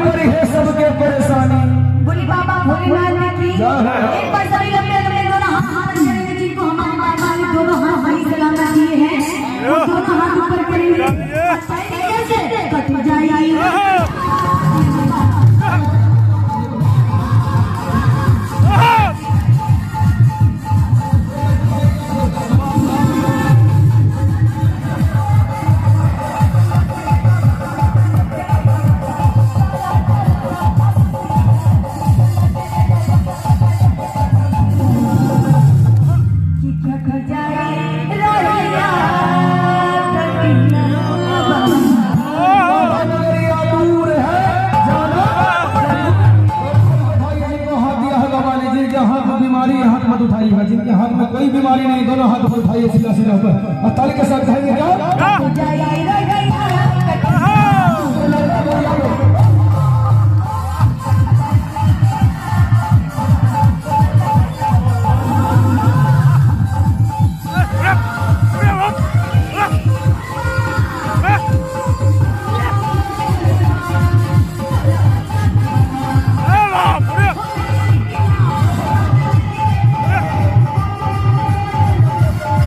करी है सबके परेशानी। बोली बाबा भोलेनाथ की एक बार सभी लोग अपने दोनों हाथ करेंगे, जिनको हमारे बाबा ने दोनों हाथ वही सलामत किए हैं, दोनों हाथ ऊपर करेंगे, कैसे कट जाएगी। उठाई है जिनके हाथ में कोई बीमारी नहीं, दोनों हाथ उठाइए सीधा सीधा ऊपर और ताली के साथ कहेंगे क्या?